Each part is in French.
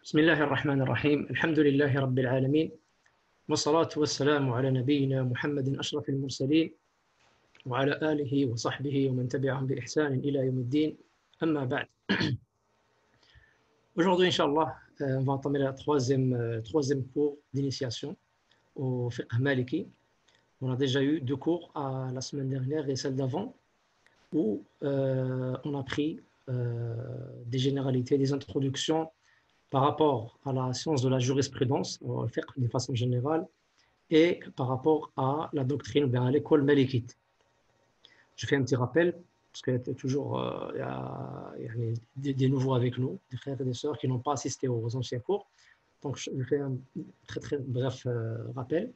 بسم الله الرحمن الرحيم الحمد لله رب العالمين والصلاة والسلام على نبينا محمد أشرف المرسلين وعلى آله وصحبه ومن تبعهم بإحسان إلى يوم الدين أما بعد. Aujourd'hui, Inch'Allah, on va entamer le troisième cours d'initiation au fiqh maliki. On a déjà eu deux cours la semaine dernière et celle d'avant où on a pris des généralités, des introductions par rapport à la science de la jurisprudence, au fiqh de façon générale, et par rapport à la doctrine, bien à l'école malikite. Je fais un petit rappel, parce qu'il y a toujours des nouveaux avec nous, des frères et des sœurs qui n'ont pas assisté aux anciens cours. Donc, je fais un très très bref rappel.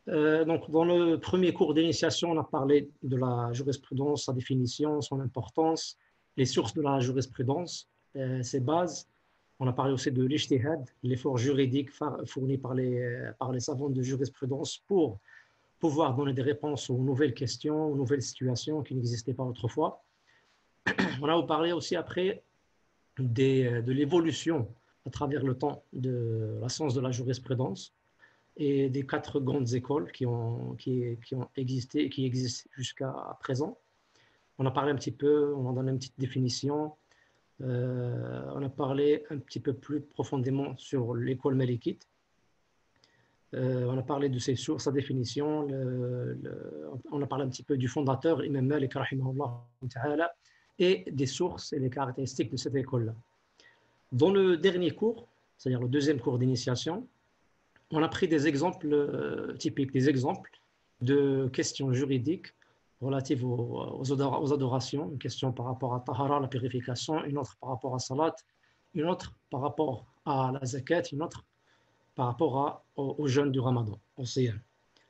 Donc, dans le premier cours d'initiation, on a parlé de la jurisprudence, sa définition, son importance, les sources de la jurisprudence, ses bases. On a parlé aussi de l'ijtihad, l'effort juridique fourni par les savants de jurisprudence pour pouvoir donner des réponses aux nouvelles questions, aux nouvelles situations qui n'existaient pas autrefois. On a parlé aussi après de l'évolution à travers le temps de la science de la jurisprudence et des quatre grandes écoles qui ont existé et qui existent jusqu'à présent. On a parlé un petit peu, on a donné une petite définition. On a parlé un petit peu plus profondément sur l'école malikite. On a parlé de ses sources, sa définition. On a parlé un petit peu du fondateur, Imam Malik, rahimahullah ta'ala, et des sources et des caractéristiques de cette école-là. Dans le dernier cours, c'est-à-dire le deuxième cours d'initiation, on a pris des exemples typiques, des exemples de questions juridiques relatives aux adorations, une question par rapport à Tahara, la purification, une autre par rapport à Salat, une autre par rapport à la Zakat, une autre par rapport au jeûne du Ramadan, au Siyam.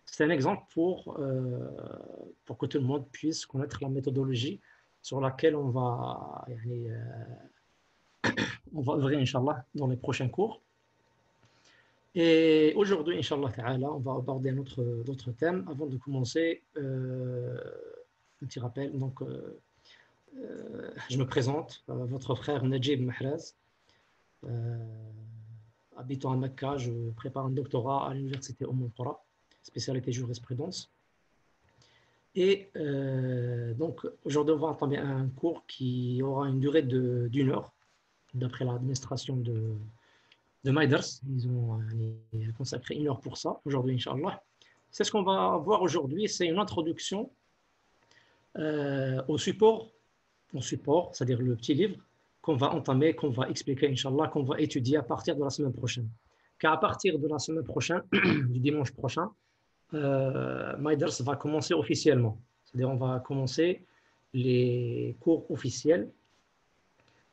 C'est un exemple pour que tout le monde puisse connaître la méthodologie sur laquelle on va œuvrer, Inch'Allah, dans les prochains cours. Et aujourd'hui, Inch'Allah Ta'ala, on va aborder d'autres thèmes. Avant de commencer, un petit rappel. Donc, je me présente, votre frère Najib Mahraz. Habitant à Mecca, je prépare un doctorat à l'université Qura, spécialité jurisprudence. Et donc, aujourd'hui, on va entamer un cours qui aura une durée d'une heure, d'après l'administration de Maidars. Ils ont consacré une heure pour ça, aujourd'hui, Inch'Allah. C'est ce qu'on va voir aujourd'hui, c'est une introduction au support, c'est-à-dire le petit livre qu'on va entamer, qu'on va expliquer, Inch'Allah, qu'on va étudier à partir de la semaine prochaine. Car à partir de la semaine prochaine, du dimanche prochain, Maidars va commencer officiellement. C'est-à-dire on va commencer les cours officiels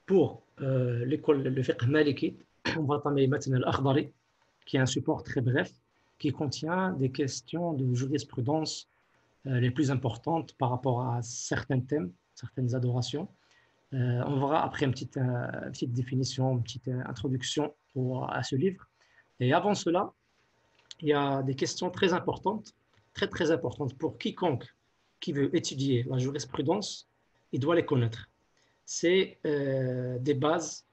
pour l'école, le fiqh malikite. On va entamer Matn al-Akhdari, qui est un support très bref, qui contient des questions de jurisprudence les plus importantes par rapport à certains thèmes, certaines adorations. On verra après une petite définition, une petite introduction à ce livre. Et avant cela, il y a des questions très importantes, très très importantes pour quiconque qui veut étudier la jurisprudence, il doit les connaître. C'est des bases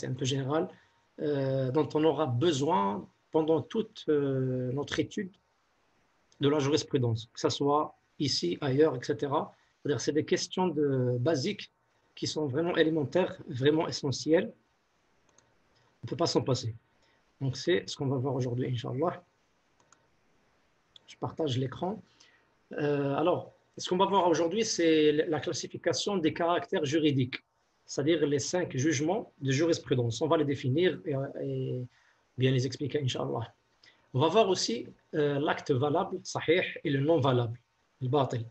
un peu générales dont on aura besoin pendant toute notre étude de la jurisprudence, que ce soit ici, ailleurs, etc. C'est-à-dire c'est des questions basiques qui sont vraiment élémentaires, vraiment essentielles. On ne peut pas s'en passer. Donc c'est ce qu'on va voir aujourd'hui, Inch'Allah. Je partage l'écran. Alors, ce qu'on va voir aujourd'hui, c'est la classification des caractères juridiques, c'est-à-dire les 5 jugements de jurisprudence. On va les définir et bien les expliquer, Inch'Allah. On va voir aussi l'acte valable, sahih, et le non valable, le batil.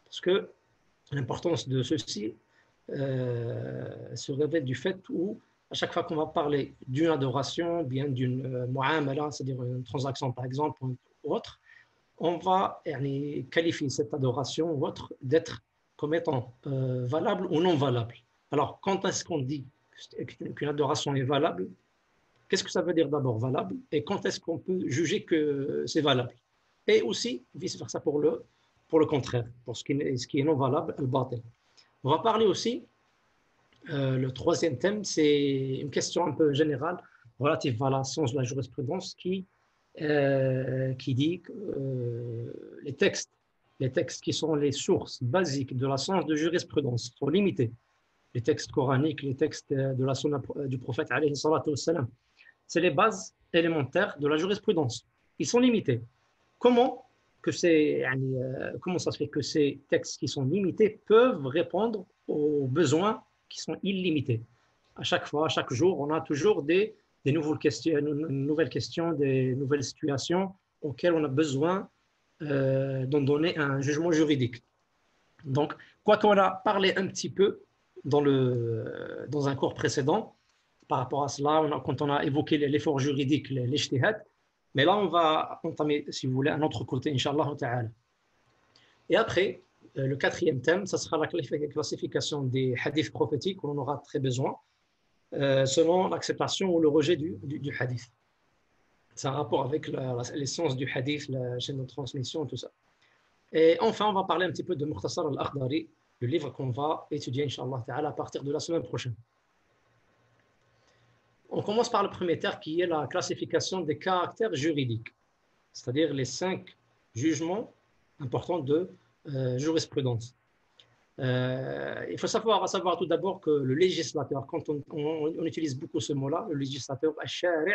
Parce que l'importance de ceci se révèle du fait où, à chaque fois qu'on va parler d'une adoration, bien d'une mu'amala, c'est-à-dire une transaction par exemple, ou autre, on va qualifier cette adoration ou autre d'être comme étant valable ou non valable. Alors, quand est-ce qu'on dit qu'une adoration est valable? Qu'est-ce que ça veut dire d'abord valable? Et quand est-ce qu'on peut juger que c'est valable? Et aussi, vice-versa pour le contraire, pour ce qui est non valable, le batil. On va parler aussi, le troisième thème, c'est une question un peu générale relative à la science de la jurisprudence qui dit que les textes qui sont les sources basiques de la science de jurisprudence sont limités. Les textes coraniques, les textes de la sunna du prophète, alayhi salatu wassalam, c'est les bases élémentaires de la jurisprudence. Ils sont limités. Comment ça se fait que ces textes qui sont limités peuvent répondre aux besoins qui sont illimités? À chaque fois, à chaque jour, on a toujours des nouvelles questions, des nouvelles situations auxquelles on a besoin d'en donner un jugement juridique. Donc, quoi qu'on a parlé un petit peu dans un cours précédent, par rapport à cela, quand on a évoqué l'effort juridique, l'ijtihad, mais là, on va entamer, si vous voulez, un autre côté, Inch'Allah ta'ala. Et après, le quatrième thème, ça sera la classification des hadiths prophétiques où on aura très besoin, selon l'acceptation ou le rejet du hadith. C'est un rapport avec l'essence du hadith, la chaîne de transmission, tout ça. Et enfin, on va parler un petit peu de Mukhtasar al-Akhdari, le livre qu'on va étudier, Inch'Allah ta'ala, à partir de la semaine prochaine. On commence par le premier terme qui est la classification des caractères juridiques, c'est-à-dire les 5 jugements importants de jurisprudence. Il faut savoir tout d'abord que le législateur, quand on utilise beaucoup ce mot-là, le législateur, al-shari',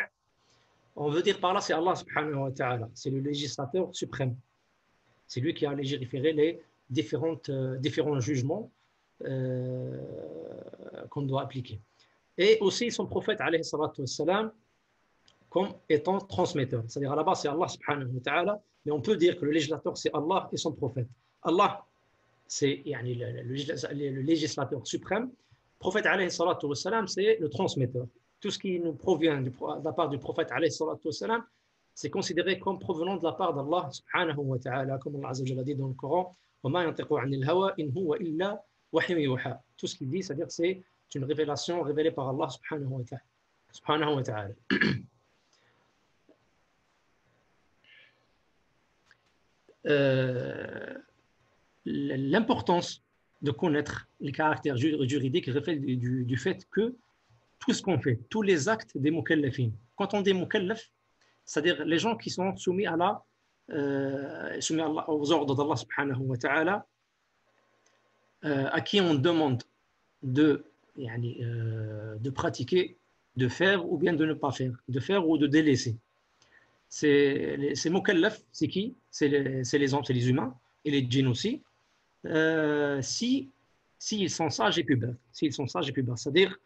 on veut dire par là, c'est Allah subhanahu wa ta'ala, c'est le législateur suprême. C'est lui qui a légiféré les différents jugements qu'on doit appliquer. Et aussi son prophète, alayhi salatu wassalam, comme étant transmetteur. C'est-à-dire à la base, c'est Allah subhanahu wa ta'ala, mais on peut dire que le législateur, c'est Allah et son prophète. Allah, c'est le législateur suprême. Le prophète, alayhi salatu wassalam, c'est le transmetteur. Tout ce qui nous provient de la part du prophète, alayhi salatu wassalam, c'est considéré comme provenant de la part d'Allah subhanahu wa ta'ala, comme Allah azza wa jalla dit dans le Coran, وَمَا يَنْطِقُ عَنِ الْهَوَى إِنْ هُوَ إِلَّا وَحْيٌ يُوحَى. Tout ce qu'il dit, c'est-à-dire c'est une révélation révélée par Allah subhanahu wa ta'ala. L'importance de connaître les caractères juridiques révèle du fait que tout ce qu'on fait, tous les actes des mukallafin, quand on dit mukallaf, c'est-à-dire les gens qui sont soumis aux ordres d'Allah subhanahu wa ta'ala, à qui on demande de pratiquer, de faire ou bien de ne pas faire, de faire ou de délaisser. Ces mukallaf, c'est qui? C'est les hommes, c'est les humains, et les djinns aussi, s'ils sont sages et pubères. S'ils sont sages et pubères, c'est-à-dire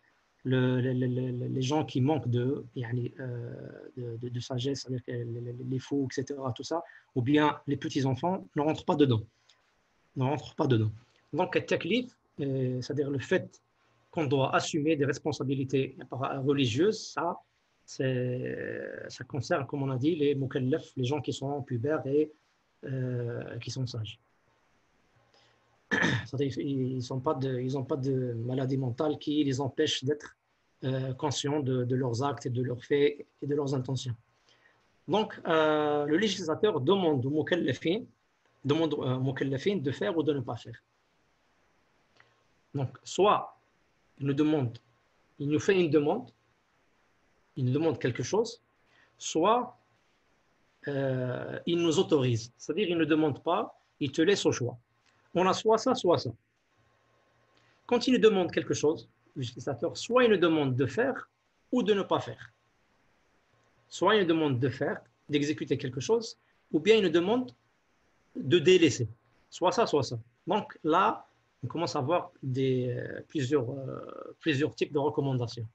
les gens qui manquent de sagesse, c'est-à-dire les fous, etc., tout ça, ou bien les petits-enfants, ne rentrent pas dedans. Donc, le taklif, c'est-à-dire le fait qu'on doit assumer des responsabilités religieuses, ça concerne, comme on a dit, les mukallaf, les gens qui sont pubères et qui sont sages. C'est-à-dire ils n'ont pas de maladie mentale qui les empêche d'être conscients de leurs actes et de leurs faits et de leurs intentions. Donc, le législateur demande aux mukallafin de faire ou de ne pas faire. Donc, soit il nous fait une demande, il nous demande quelque chose, soit il nous autorise. C'est-à-dire il ne demande pas, il te laisse au choix. On a soit ça, soit ça. Quand il nous demande quelque chose, le législateur, soit il nous demande de faire ou de ne pas faire. Soit il nous demande de faire, d'exécuter quelque chose, ou bien il nous demande de délaisser. Soit ça, soit ça. Donc là, on commence à avoir plusieurs types de recommandations.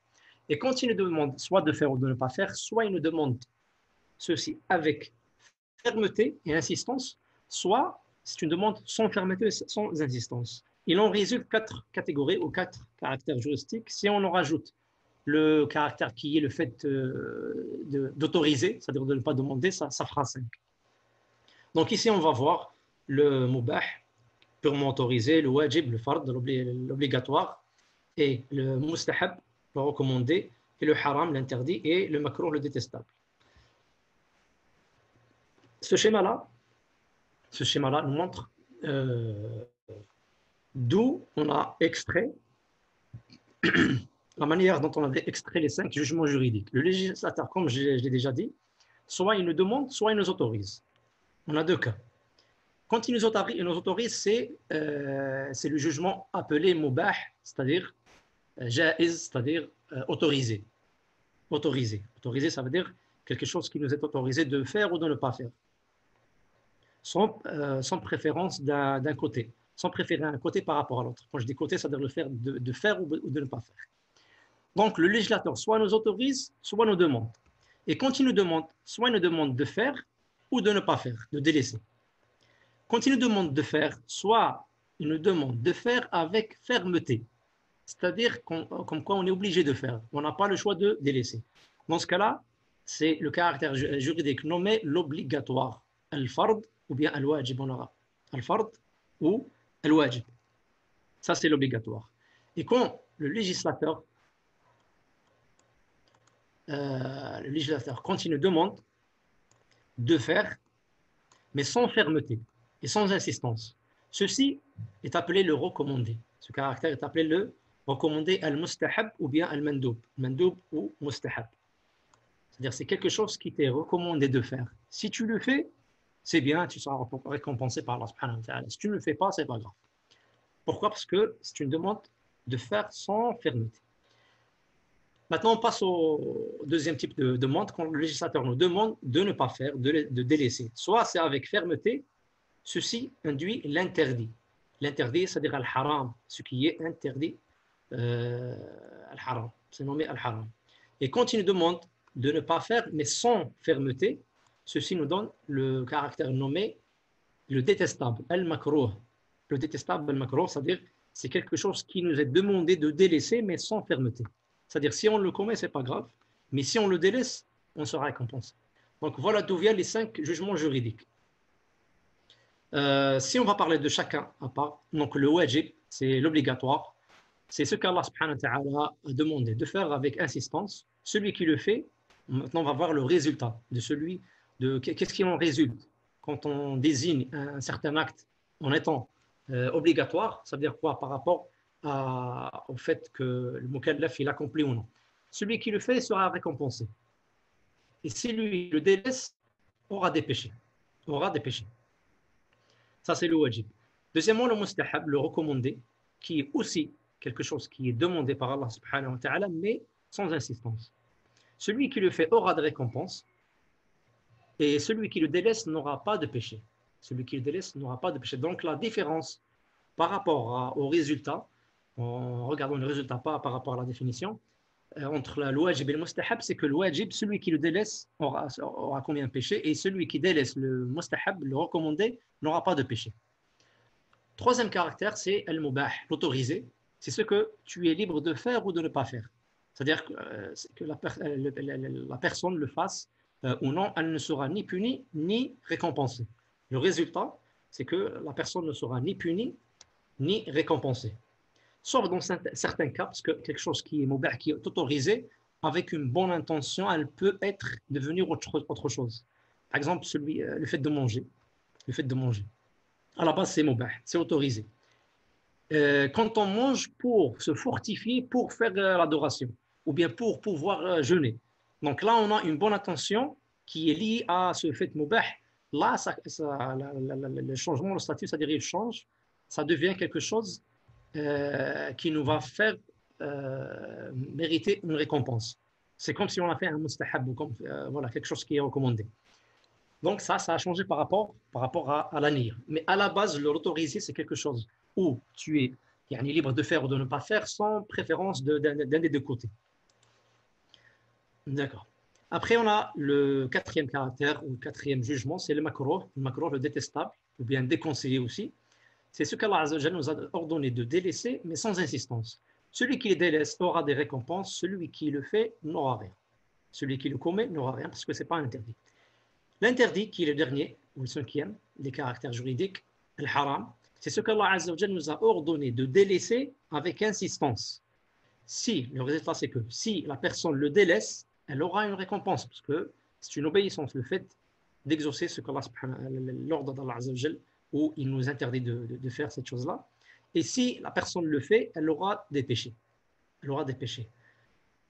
Et quand il nous demande soit de faire ou de ne pas faire, soit il nous demande ceci avec fermeté et insistance, soit c'est une demande sans fermeté et sans insistance. Il en résulte 4 catégories ou 4 caractères juridiques. Si on en rajoute le caractère qui est le fait d'autoriser, c'est-à-dire de ne pas demander, ça fera 5. Donc ici, on va voir le mubah, purement autorisé, le wajib, le fard, l'obligatoire, et le mustahab, le recommandé, et le haram, l'interdit, et le makruh, le détestable. Ce schéma-là nous montre d'où on a extrait la manière dont on avait extrait les 5 jugements juridiques. Le législateur, comme je l'ai déjà dit, soit il nous demande, soit il nous autorise. On a deux cas. Quand il nous autorise, c'est le jugement appelé mubah, c'est-à-dire jaiz, c'est-à-dire autorisé. Autorisé. Autorisé, ça veut dire quelque chose qui nous est autorisé de faire ou de ne pas faire. Sans préférence d'un côté. Sans préférer un côté par rapport à l'autre. Quand je dis côté, ça veut dire le faire, de faire ou de ne pas faire. Donc, le législateur soit nous autorise, soit nous demande. Et quand il nous demande, soit il nous demande de faire ou de ne pas faire, de délaisser. Quand il nous demande de faire, soit il nous demande de faire avec fermeté. C'est-à-dire comme quoi on est obligé de faire. On n'a pas le choix de délaisser. Dans ce cas-là, c'est le caractère juridique nommé l'obligatoire. Al-fard ou bien al-wajib, on aura. Al-fard ou al-wajib. Ça, c'est l'obligatoire. Et quand le législateur, quand il nous demande de faire, mais sans fermeté et sans insistance, ceci est appelé le recommandé. Ce caractère est appelé le recommandé al-mustahab ou bien al-mandoub. Mandoub ou mustahab. C'est-à-dire c'est quelque chose qui t'est recommandé de faire. Si tu le fais, c'est bien, tu seras récompensé par Allah subhanahu wa ta'ala. Si tu ne le fais pas, c'est pas grave. Pourquoi? Parce que c'est une demande de faire sans fermeté. Maintenant, on passe au deuxième type de demande, quand le législateur nous demande de ne pas faire, de délaisser. Soit c'est avec fermeté, ceci induit l'interdit. L'interdit, c'est-à-dire al-haram, ce qui est interdit, al-haram, c'est nommé al-haram. Et quand il nous demande de ne pas faire, mais sans fermeté, ceci nous donne le caractère nommé le détestable, al-makrouh. Le détestable, al-makrouh, c'est-à-dire c'est quelque chose qui nous est demandé de délaisser, mais sans fermeté. C'est-à-dire si on le commet, ce n'est pas grave, mais si on le délaisse, on sera récompensé. Donc voilà d'où viennent les 5 jugements juridiques. Si on va parler de chacun à part, donc le wajib, c'est l'obligatoire, c'est ce qu'Allah subhanahu wa ta'ala a demandé de faire avec insistance. Celui qui le fait, maintenant on va voir le résultat qu'est-ce qui en résulte quand on désigne un certain acte en étant obligatoire, ça veut dire quoi par rapport au fait que le mukallaf il accomplit ou non. Celui qui le fait sera récompensé. Et si lui le délaisse, aura des péchés. Aura des péchés. Ça, c'est le wajib. Deuxièmement, le mustahab, le recommandé, qui est aussi quelque chose qui est demandé par Allah subhanahu wa ta'ala, mais sans insistance. Celui qui le fait aura des récompenses, et celui qui le délaisse n'aura pas de péché. Celui qui le délaisse n'aura pas de péché. Donc, la différence par rapport au résultat, en regardant le résultat pas par rapport à la définition, entre le wajib et le mustahab, c'est que le wajib, celui qui le délaisse aura combien de péchés, et celui qui délaisse le mustahab, le recommandé, n'aura pas de péché. Troisième caractère, c'est al-mubah, l'autorisé. C'est ce que tu es libre de faire ou de ne pas faire. C'est-à-dire que la personne le fasse ou non, elle ne sera ni punie ni récompensée. Le résultat, c'est que la personne ne sera ni punie ni récompensée. Sauf dans certains cas, parce que quelque chose qui est mubah, qui est autorisé, avec une bonne intention, elle peut devenir autre chose. Par exemple, le fait de manger. Le fait de manger. À la base, c'est mubah, c'est autorisé. Quand on mange pour se fortifier, pour faire l'adoration, ou bien pour pouvoir jeûner. Donc là, on a une bonne intention qui est liée à ce fait mubah. Là, le changement, le statut, c'est-à-dire il change, ça devient quelque chose qui nous va faire mériter une récompense. C'est comme si on a fait un mustahab, voilà, quelque chose qui est recommandé. Donc ça a changé par rapport à la niyyah. Mais à la base, l'autorisé, c'est quelque chose où tu es libre de faire ou de ne pas faire sans préférence d'un des deux côtés. D'accord. Après, on a le quatrième caractère ou le quatrième jugement, c'est le makrouh, le détestable, ou bien déconseillé aussi. C'est ce qu'Allah Azza wa Jalla nous a ordonné de délaisser, mais sans insistance. Celui qui le délaisse aura des récompenses, celui qui le fait n'aura rien. Celui qui le commet n'aura rien parce que ce n'est pas interdit. L'interdit, qui est le dernier, ou le cinquième, des caractères juridiques, le haram, c'est ce qu'Allah Azza wa Jalla nous a ordonné de délaisser avec insistance. Le résultat, c'est que si la personne le délaisse, elle aura une récompense, parce que c'est une obéissance, le fait d'exaucer ce qu'Allah, l'ordre d'Allah Azza wa Jalla, où il nous interdit de faire cette chose-là. Et si la personne le fait, elle aura des péchés. Elle aura des péchés.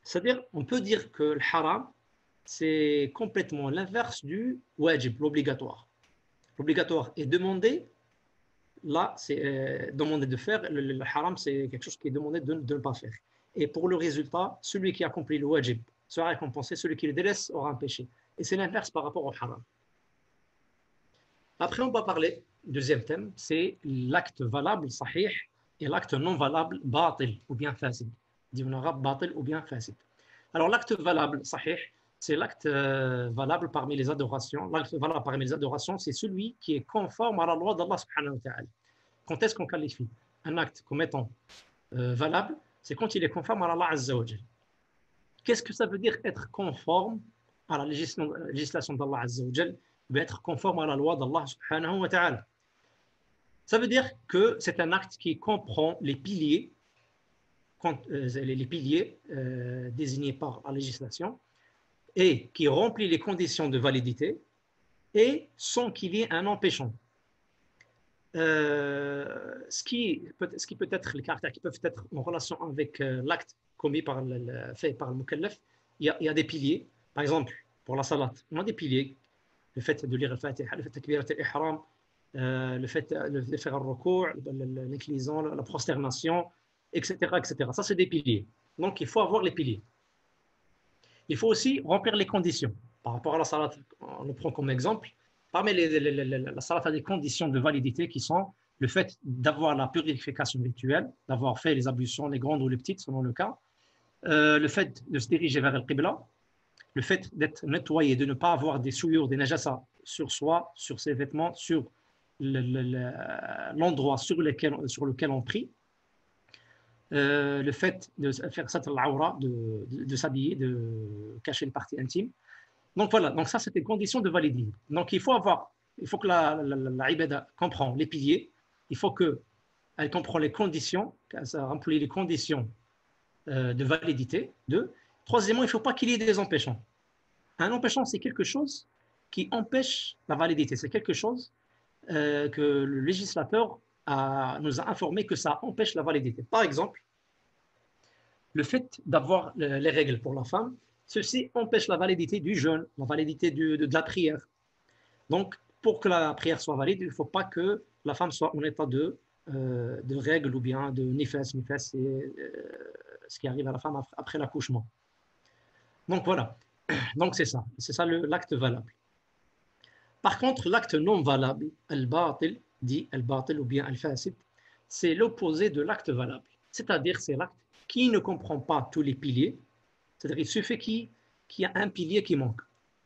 C'est-à-dire, on peut dire que le haram, c'est complètement l'inverse du wajib, l'obligatoire. L'obligatoire est demandé, là, c'est demandé de faire. Le haram, c'est quelque chose qui est demandé de ne pas faire. Et pour le résultat, celui qui accomplit le wajib sera récompensé, celui qui le délaisse aura un péché. Et c'est l'inverse par rapport au haram. Après, on va parler, deuxième thème, c'est l'acte valable, sahih, et l'acte non valable, batil, ou bien fasid. Dit en arabe, batil ou bien fasid. Alors, l'acte valable, sahih, c'est l'acte valable parmi les adorations. L'acte valable parmi les adorations, c'est celui qui est conforme à la loi d'Allah subhanahu wa ta'ala. Quand est-ce qu'on qualifie un acte comme étant valable? C'est quand il est conforme à Allah azza wa jal. Qu'est-ce que ça veut dire être conforme à la législation d'Allah azza wa jal? Être conforme à la loi d'Allah subhanahu wa ta'ala. Ça veut dire que c'est un acte qui comprend les piliers désignés par la législation et qui remplit les conditions de validité et sans qu'il y ait un empêchant. Ce qui peut être les caractères qui peuvent être en relation avec l'acte commis fait par le mukallaf, il y a des piliers. Par exemple, pour la salat, on a des piliers. Le fait de lire le Fatiha, le fait de takbirat al-ihram, le fait de faire le recours, l'inclinaison, la prosternation, etc., etc. Ça, c'est des piliers. Donc, il faut avoir les piliers. Il faut aussi remplir les conditions. Par rapport à la salat, on le prend comme exemple. Parmi la salat a des conditions de validité qui sont le fait d'avoir la purification rituelle, d'avoir fait les ablutions, les grandes ou les petites, selon le cas, le fait de se diriger vers le qibla, le fait d'être nettoyé, de ne pas avoir des souillures, des najasa sur soi, sur ses vêtements, sur l'endroit sur lequel on prie, le fait de faire satr al-awra, de s'habiller, de cacher une partie intime. Donc voilà, donc ça c'est une condition de validité. Donc il faut que la ibada comprend les piliers, il faut qu'elle comprend les conditions, ça remplit les conditions de validité. Troisièmement, il ne faut pas qu'il y ait des empêchants. Un empêchant, c'est quelque chose qui empêche la validité. C'est quelque chose que le législateur nous a informé que ça empêche la validité. Par exemple, le fait d'avoir les règles pour la femme, ceci empêche la validité du jeûne, la validité de la prière. Donc, pour que la prière soit valide, il ne faut pas que la femme soit en état de règles ou bien de nifas. Nifas, c'est ce qui arrive à la femme après l'accouchement. Donc voilà, donc c'est ça l'acte valable. Par contre, l'acte non valable, al-batil, dit al-batil ou bien al-fasid, c'est l'opposé de l'acte valable. C'est-à-dire, c'est l'acte qui ne comprend pas tous les piliers. C'est-à-dire, il suffit qu'il y a un pilier qui manque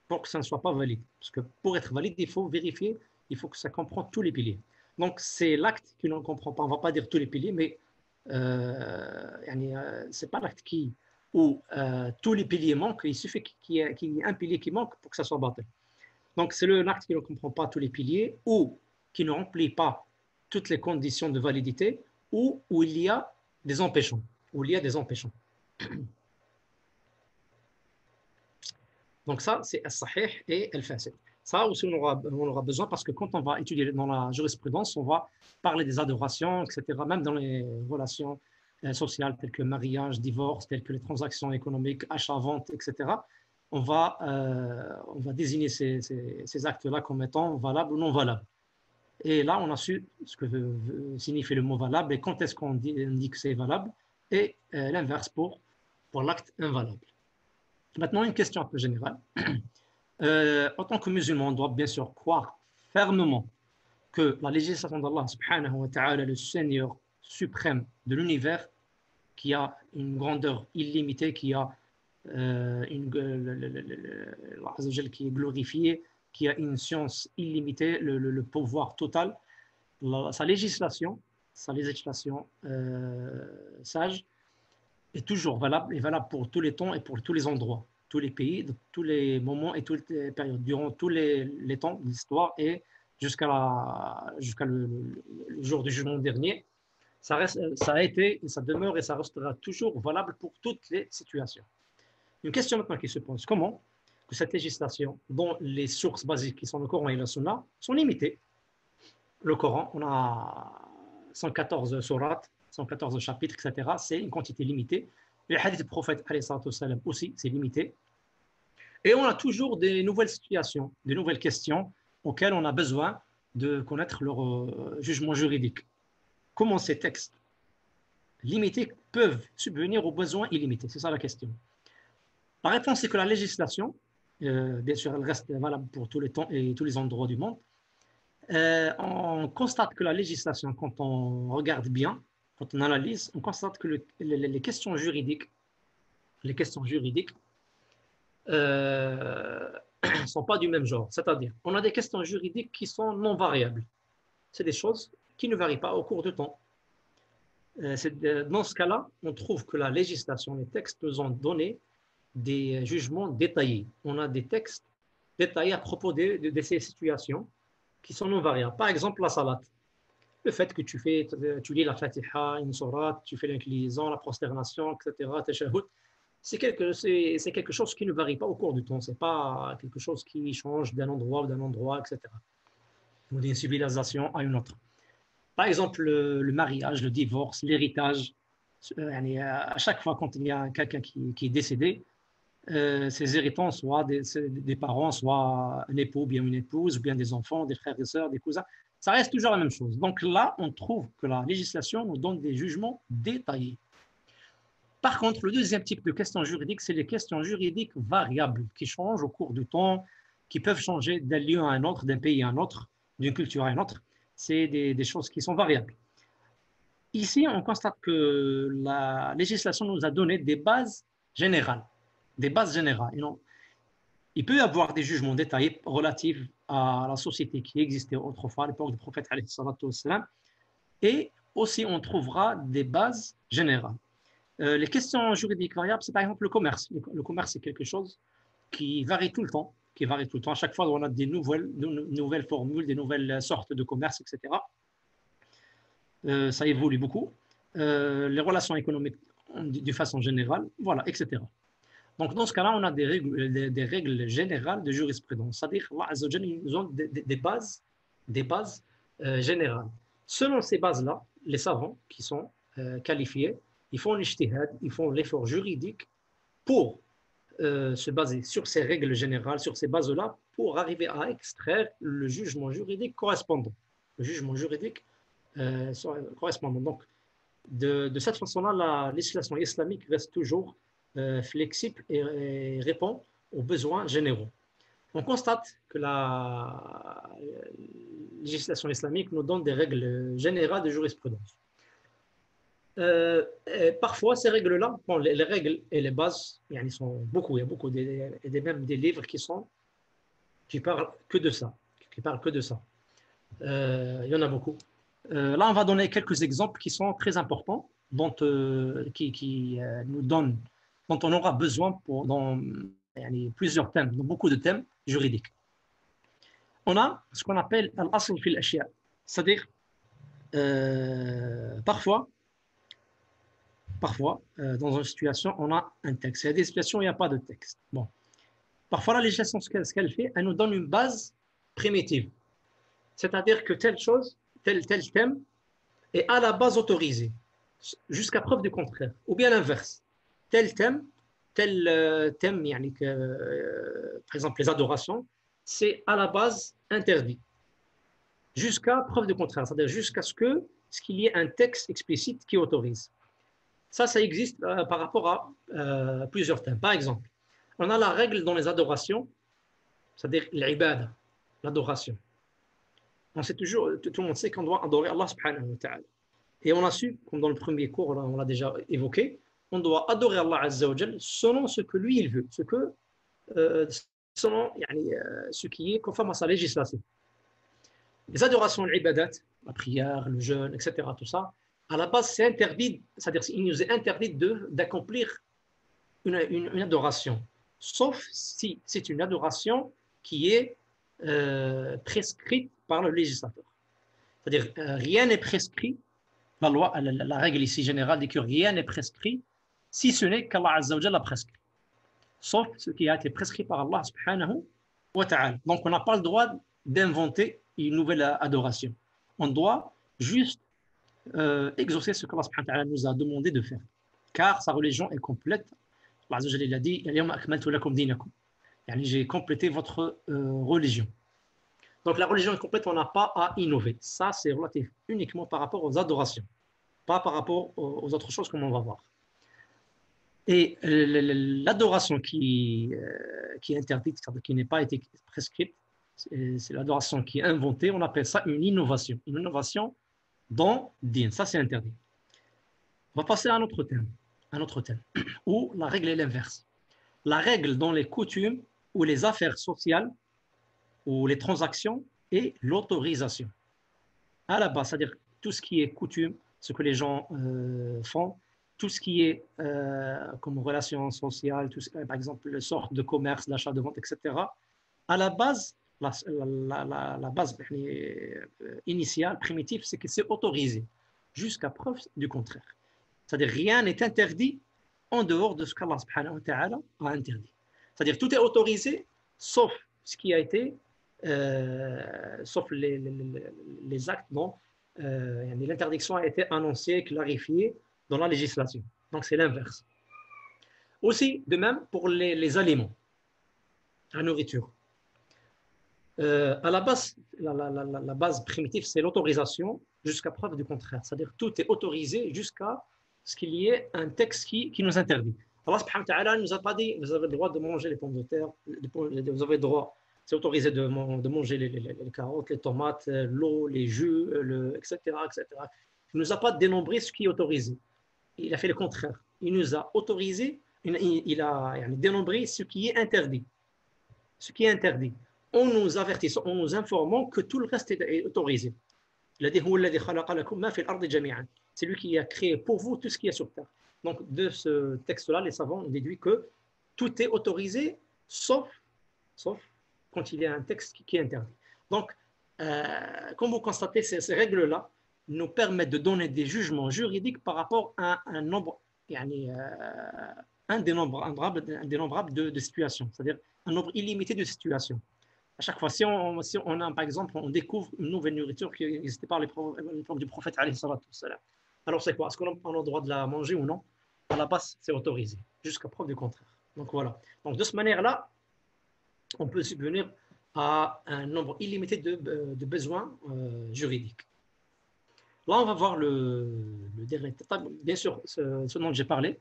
pour que ça ne soit pas valide. Parce que pour être valide, il faut vérifier, il faut que ça comprend tous les piliers. Donc, c'est l'acte qui ne comprend pas, on ne va pas dire tous les piliers, mais ce n'est pas l'acte où tous les piliers manquent, il suffit qu'il y ait un pilier qui manque pour que ça soit batil. Donc, c'est l'acte qui ne comprend pas tous les piliers ou qui ne remplit pas toutes les conditions de validité ou où il y a des empêchants. Donc ça, c'est al-sahih et al-fasid. Ça aussi, on aura besoin parce que quand on va étudier dans la jurisprudence, on va parler des adorations, etc., même dans les relations sociales telles que mariage, divorce, telles que les transactions économiques, achat, vente, etc. On va désigner ces actes-là comme étant valables ou non valables. Et là, on a su ce que signifie le mot valable et quand est-ce qu'on dit que c'est valable et l'inverse pour l'acte invalable. Maintenant, une question un peu générale. En tant que musulman, on doit bien sûr croire fermement que la législation d'Allah subhanahu wa ta'ala, le Seigneur suprême de l'univers, qui a une grandeur illimitée, qui a qui est glorifié, qui a une science illimitée, le pouvoir total, sa législation sage est toujours valable, et valable pour tous les temps et pour tous les endroits, tous les pays, tous les moments et toutes les périodes, durant tous les temps de l'histoire et jusqu'à le jour du jugement dernier. Ça a été, et ça demeure et ça restera toujours valable pour toutes les situations. Une question maintenant qui se pose, comment que cette législation, dont les sources basiques qui sont le Coran et la Sunna, sont limitées? Le Coran, on a 114 sourates, 114 chapitres, etc. C'est une quantité limitée. Les hadiths du prophète aussi, c'est limité. Et on a toujours des nouvelles situations, des nouvelles questions auxquelles on a besoin de connaître leur jugement juridique. Comment ces textes limités peuvent subvenir aux besoins illimités? C'est ça la question. La réponse est que la législation, bien sûr, elle reste valable pour tous les temps et tous les endroits du monde. On constate que la législation, quand on regarde bien, quand on analyse, on constate que les questions juridiques ne sont pas du même genre. C'est-à-dire, on a des questions juridiques qui sont non variables. C'est des choses qui ne varient pas au cours du temps. Dans ce cas-là, on trouve que la législation, les textes nous ont donné des jugements détaillés. On a des textes détaillés à propos de ces situations qui sont non variables. Par exemple, la salat. Le fait que tu lis la Fatiha, une sourate, tu fais l'inclinaison, la prosternation, etc., tashahhud, c'est quelque chose qui ne varie pas au cours du temps. Ce n'est pas quelque chose qui change d'un endroit, etc. Ou d'une civilisation à une autre. Par exemple, le mariage, le divorce, l'héritage. À chaque fois quand il y a quelqu'un qui est décédé, ses héritants, soit des parents, soit un époux, bien une épouse, ou bien des enfants, des frères et sœurs, des cousins, ça reste toujours la même chose. Donc là, on trouve que la législation nous donne des jugements détaillés. Par contre, le deuxième type de questions juridiques, c'est les questions juridiques variables, qui changent au cours du temps, qui peuvent changer d'un lieu à un autre, d'un pays à un autre, d'une culture à une autre. C'est des choses qui sont variables. Ici, on constate que la législation nous a donné des bases générales. Des bases générales. Il peut y avoir des jugements détaillés relatifs à la société qui existait autrefois, à l'époque du prophète, et aussi on trouvera des bases générales. Les questions juridiques variables, c'est par exemple le commerce. Le commerce, c'est quelque chose qui varie tout le temps. À chaque fois, on a des nouvelles formules, des nouvelles sortes de commerce, etc. Ça évolue beaucoup. Les relations économiques de façon générale, voilà, etc. Donc, dans ce cas-là, on a des règles générales de jurisprudence. C'est-à-dire qu'Allah nous donne des bases générales. Selon ces bases-là, les savants qui sont qualifiés, ils font l'ijtihad, ils font l'effort juridique pour se baser sur ces règles générales, sur ces bases-là, pour arriver à extraire le jugement juridique correspondant. Le jugement juridique correspondant. Donc, de cette façon-là, la législation islamique reste toujours flexible et répond aux besoins généraux. On constate que la législation islamique nous donne des règles générales de jurisprudence. Parfois, ces règles-là, bon, les règles et les bases, il y a beaucoup même des livres qui parlent que de ça. Il y en a beaucoup. Là, on va donner quelques exemples qui sont très importants, dont on aura besoin dans plusieurs thèmes, dans beaucoup de thèmes juridiques. On a ce qu'on appelle al-asl fil ashya, c'est-à-dire parfois, dans une situation, on a un texte. Il y a des situations où il n'y a pas de texte. Bon. Parfois, la législation, ce qu'elle fait, elle nous donne une base primitive. C'est-à-dire que telle chose, tel thème est à la base autorisé, jusqu'à preuve du contraire. Ou bien l'inverse. Tel thème, par exemple les adorations, c'est à la base interdit. Jusqu'à preuve du contraire. C'est-à-dire jusqu'à ce qu'il y ait un texte explicite qui autorise. Ça existe par rapport à plusieurs thèmes. Par exemple, on a la règle dans les adorations, c'est-à-dire l'ibada, l'adoration. On sait toujours, tout le monde sait qu'on doit adorer Allah subhanahu wa ta'ala. Et on a su, comme dans le premier cours, on l'a déjà évoqué, on doit adorer Allah azza wa jal selon ce que lui il veut, selon ce qui est conforme à sa législation. Les adorations, l'ibadat, la prière, le jeûne, etc., tout ça, à la base, c'est interdit, c'est-à-dire qu'il nous est interdit d'accomplir une adoration, sauf si c'est une adoration qui est prescrite par le législateur. C'est-à-dire rien n'est prescrit, la règle ici générale dit que rien n'est prescrit si ce n'est qu'Allah Azza wa Jalla l'a prescrit, sauf ce qui a été prescrit par Allah subhanahu wa ta'ala. Donc on n'a pas le droit d'inventer une nouvelle adoration. On doit juste exaucer ce qu'Allah subhanahu wa ta'ala nous a demandé de faire. car sa religion est complète. Allah Azza wa Jalla, il a dit Al-yawma akmaltu lakum dinakum. J'ai complété votre religion. Donc la religion est complète, on n'a pas à innover. Ça, c'est relatif uniquement par rapport aux adorations, pas par rapport aux autres choses comme on va voir. Et l'adoration qui est interdite, qui n'a pas été prescrite, c'est l'adoration qui est inventée, on appelle ça une innovation. Une innovation dans din, ça c'est interdit. On va passer à un autre thème, où la règle est l'inverse. La règle dans les coutumes ou les affaires sociales ou les transactions et l'autorisation. À la base, c'est-à-dire tout ce qui est coutume, ce que les gens font, tout ce qui est comme relations sociales, par exemple, le sort de commerce, d'achat, de vente, etc. À la base, la base initiale, primitive, c'est que c'est autorisé, jusqu'à preuve du contraire. C'est-à-dire rien n'est interdit en dehors de ce qu'Allah subhanahu wa ta'ala a interdit. C'est-à-dire tout est autorisé, sauf ce qui a été, sauf les actes dont l'interdiction a été annoncée, clarifiée dans la législation. Donc c'est l'inverse. Aussi, de même pour les aliments, la nourriture. À la base, la base primitive, c'est l'autorisation jusqu'à preuve du contraire. C'est-à-dire tout est autorisé jusqu'à ce qu'il y ait un texte qui nous interdit. Allah subhanahu wa ta'ala ne nous a pas dit vous avez le droit de manger les pommes de terre, vous avez le droit, c'est autorisé de manger les carottes, les tomates, l'eau, les jus, etc., etc. Il ne nous a pas dénombré ce qui est autorisé. Il a fait le contraire. Il nous a autorisé, il a dénombré ce qui est interdit. Ce qui est interdit. En nous avertissant, en nous informant que tout le reste est autorisé. C'est lui qui a créé pour vous tout ce qui est sur terre. Donc, de ce texte-là, les savants ont déduit que tout est autorisé, sauf quand il y a un texte qui est interdit. Donc, comme vous constatez, ces règles-là nous permettent de donner des jugements juridiques par rapport à un nombre, indénombrable de situations, c'est-à-dire un nombre illimité de situations. À chaque fois, si on a, par exemple, on découvre une nouvelle nourriture qui n'existait pas à l'époque du prophète, alors c'est quoi? Est-ce qu'on a le droit de la manger ou non? À la base, c'est autorisé, jusqu'à preuve du contraire. Donc voilà. Donc de cette manière-là, on peut subvenir à un nombre illimité de besoins juridiques. Là, on va voir le dernier. Bien sûr, ce dont j'ai parlé,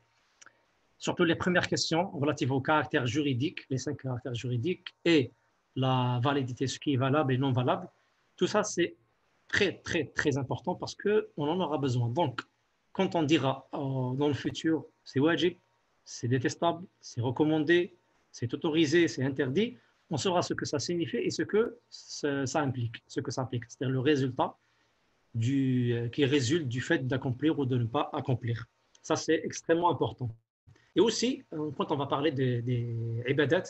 surtout les premières questions relatives au caractère juridique, les 5 caractères juridiques et la validité, ce qui est valable et non valable. Tout ça, c'est très, très, très important parce qu'on en aura besoin. Donc, quand on dira dans le futur, c'est wajib, c'est détestable, c'est recommandé, c'est autorisé, c'est interdit, on saura ce que ça signifie et ce que ça implique, c'est-à-dire le résultat qui résulte du fait d'accomplir ou de ne pas accomplir. Ça, c'est extrêmement important. Et aussi, quand on va parler des ibadat,